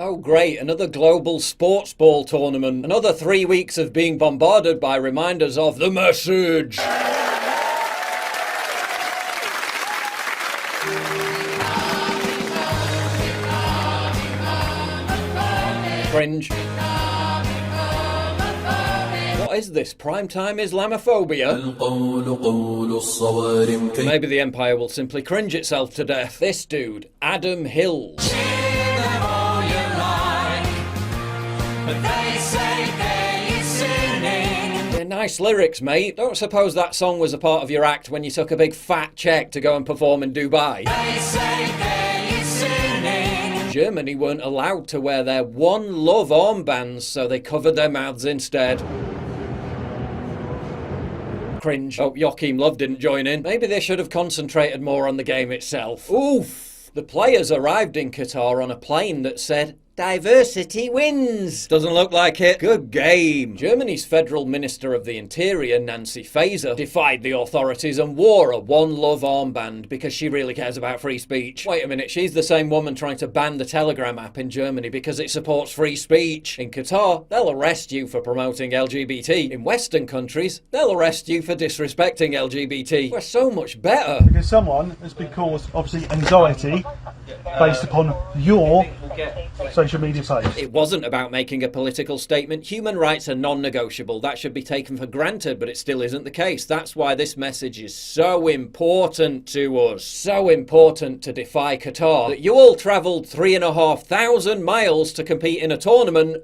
Oh great, another global sports ball tournament. Another 3 weeks of being bombarded by reminders of the message. Cringe. What is this? Primetime Islamophobia? Maybe the Empire will simply cringe itself to death. This dude, Adam Hills. Yeah, nice lyrics, mate. Don't suppose that song was a part of your act when you took a big fat check to go and perform in Dubai? Germany weren't allowed to wear their One Love armbands, so they covered their mouths instead. Cringe. Hope Joachim Löw didn't join in. Maybe they should have concentrated more on the game itself. Oof! The players arrived in Qatar on a plane that said, "Diversity wins." Doesn't look like it. Good game. Germany's Federal Minister of the Interior, Nancy Faeser, defied the authorities and wore a One Love armband because she really cares about free speech. Wait a minute, she's the same woman trying to ban the Telegram app in Germany because it supports free speech. In Qatar, they'll arrest you for promoting LGBT. In Western countries, they'll arrest you for disrespecting LGBT. We're so much better. Because someone has been caused, obviously, anxiety based upon your social media page. It wasn't about making a political statement. Human rights are non-negotiable. That should be taken for granted, but it still isn't the case. That's why this message is so important to us. So important to defy Qatar that you all travelled 3,500 miles to compete in a tournament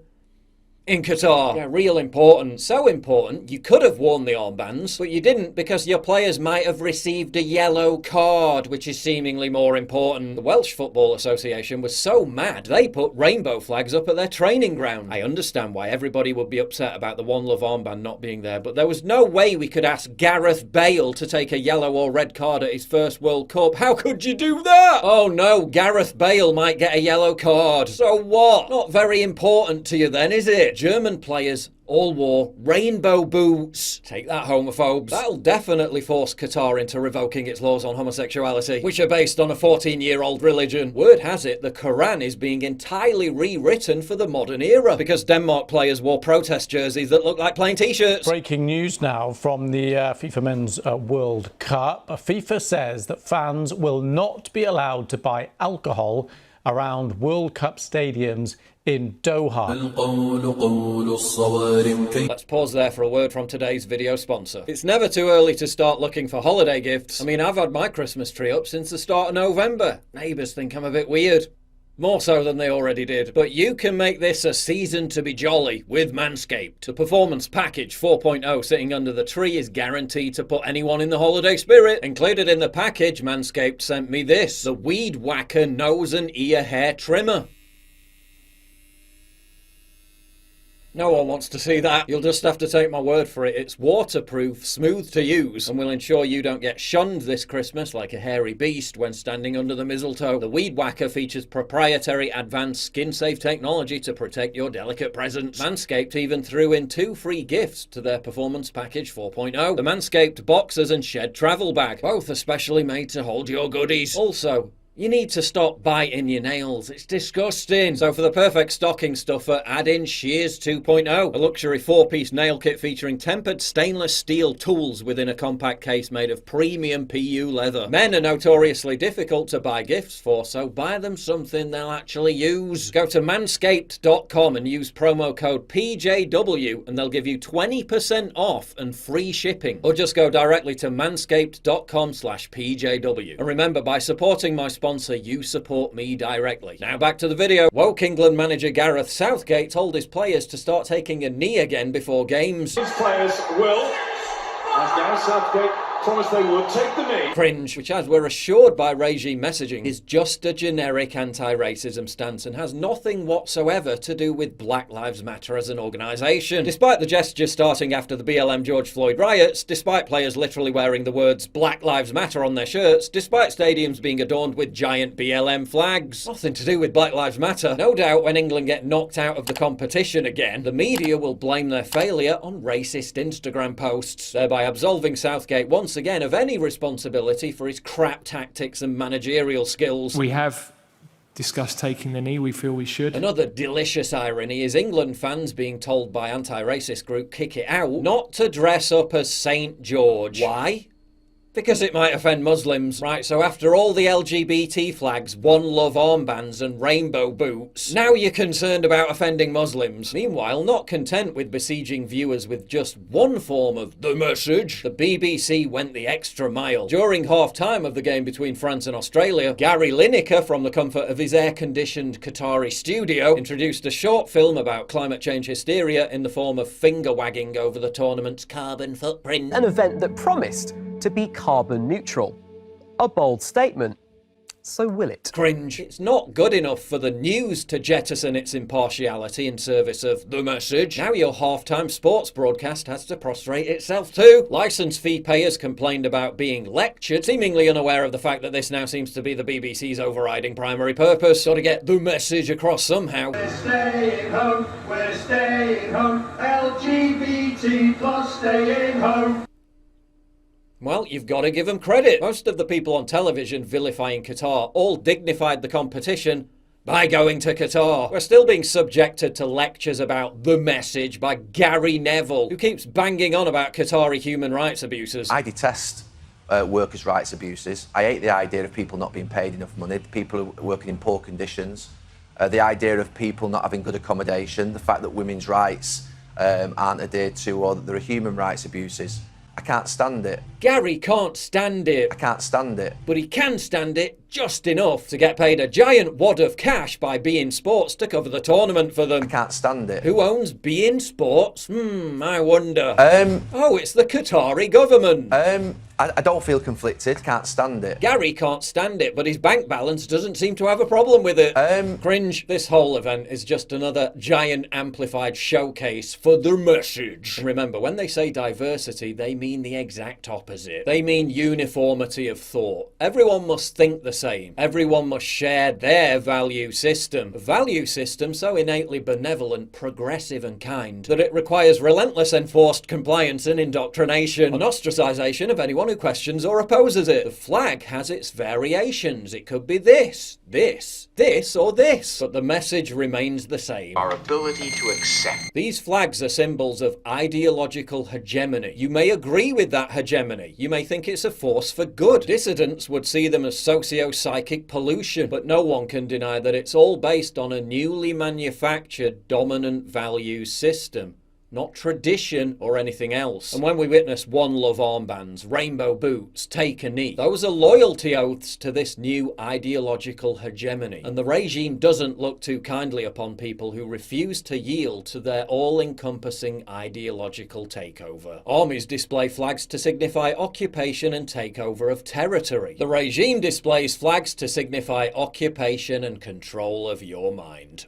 in Qatar. Yeah, real important. So important, you could have worn the armbands, but you didn't because your players might have received a yellow card, which is seemingly more important. The Welsh Football Association was so mad, they put rainbow flags up at their training ground. I understand why everybody would be upset about the One Love armband not being there, but there was no way we could ask Gareth Bale to take a yellow or red card at his first World Cup. How could you do that? Oh no, Gareth Bale might get a yellow card. So what? Not very important to you then, is it? German players all wore rainbow boots. Take that, homophobes. That'll definitely force Qatar into revoking its laws on homosexuality, which are based on a 14-year-old religion. Word has it the Quran is being entirely rewritten for the modern era because Denmark players wore protest jerseys that look like plain t-shirts. Breaking news now from the FIFA Men's World Cup. FIFA says that fans will not be allowed to buy alcohol around World Cup stadiums in Doha. Let's pause there for a word from today's video sponsor. It's never too early to start looking for holiday gifts. I mean, I've had my Christmas tree up since the start of November. Neighbours think I'm a bit weird. More so than they already did. But you can make this a season to be jolly with Manscaped. The Performance Package 4.0 sitting under the tree is guaranteed to put anyone in the holiday spirit. Included in the package, Manscaped sent me this, the Weed Whacker Nose and Ear Hair Trimmer. No one wants to see that. You'll just have to take my word for it. It's waterproof, smooth to use, and will ensure you don't get shunned this Christmas like a hairy beast when standing under the mistletoe. The Weed Whacker features proprietary advanced skin-safe technology to protect your delicate presence. Manscaped even threw in 2 free gifts to their Performance Package 4.0. The Manscaped Boxers and Shed Travel Bag, both especially made to hold your goodies. Also, you need to stop biting your nails. It's disgusting. So for the perfect stocking stuffer, add in Shears 2.0, a luxury 4-piece nail kit featuring tempered stainless steel tools within a compact case made of premium PU leather. Men are notoriously difficult to buy gifts for, so buy them something they'll actually use. Go to manscaped.com and use promo code PJW and they'll give you 20% off and free shipping. Or just go directly to manscaped.com/PJW. And remember, by supporting my sponsor, you support me directly. Now back to the video. Woke England manager Gareth Southgate told his players to start taking a knee again before games. His players will, as Gareth Southgate promised they would, take the knee. Cringe, which, as we're assured by regime messaging, is just a generic anti-racism stance and has nothing whatsoever to do with Black Lives Matter as an organisation. Despite the gesture starting after the BLM George Floyd riots, despite players literally wearing the words Black Lives Matter on their shirts, despite stadiums being adorned with giant BLM flags. Nothing to do with Black Lives Matter. No doubt when England get knocked out of the competition again, the media will blame their failure on racist Instagram posts, thereby absolving Southgate once again of any responsibility for his crap tactics and managerial skills. We have discussed taking the knee. We feel we should. Another delicious irony is England fans being told by anti-racist group Kick It Out not to dress up as St. George. Why? Because it might offend Muslims. Right, so after all the LGBT flags, One Love armbands and rainbow boots, now you're concerned about offending Muslims. Meanwhile, not content with besieging viewers with just one form of the message, the BBC went the extra mile. During half-time of the game between France and Australia, Gary Lineker, from the comfort of his air-conditioned Qatari studio, introduced a short film about climate change hysteria in the form of finger-wagging over the tournament's carbon footprint. An event that promised to be carbon neutral. A bold statement. So will it? Cringe. It's not good enough for the news to jettison its impartiality in service of the message. Now your halftime sports broadcast has to prostrate itself too. Licence fee payers complained about being lectured, seemingly unaware of the fact that this now seems to be the BBC's overriding primary purpose. Got to get the message across somehow. We're staying home, we're staying home, LGBT plus staying home. Well, you've got to give them credit. Most of the people on television vilifying Qatar all dignified the competition by going to Qatar. We're still being subjected to lectures about the message by Gary Neville, who keeps banging on about Qatari human rights abuses. I detest workers' rights abuses. I hate the idea of people not being paid enough money, people working in poor conditions, the idea of people not having good accommodation, the fact that women's rights aren't adhered to, or that there are human rights abuses. I can't stand it. Gary can't stand it. I can't stand it. But he can stand it just enough to get paid a giant wad of cash by beIN Sports to cover the tournament for them. I can't stand it. Who owns beIN Sports? I wonder. Oh, it's the Qatari government. I don't feel conflicted. Can't stand it. Gary can't stand it, but his bank balance doesn't seem to have a problem with it. Cringe. This whole event is just another giant amplified showcase for the message. And remember, when they say diversity, they mean the exact opposite. They mean uniformity of thought. Everyone must think the same. Everyone must share their value system. A value system so innately benevolent, progressive and kind that it requires relentless enforced compliance and indoctrination, and ostracization of anyone who questions or opposes it. The flag has its variations. It could be this, or this, but the message remains the same. Our ability to accept. These flags are symbols of ideological hegemony. You may agree with that hegemony. You may think it's a force for good. Dissidents would see them as socio-psychic pollution, but no one can deny that it's all based on a newly manufactured dominant value system. Not tradition or anything else. And when we witness One Love armbands, rainbow boots, take a knee, those are loyalty oaths to this new ideological hegemony. And the regime doesn't look too kindly upon people who refuse to yield to their all-encompassing ideological takeover. Armies display flags to signify occupation and takeover of territory. The regime displays flags to signify occupation and control of your mind.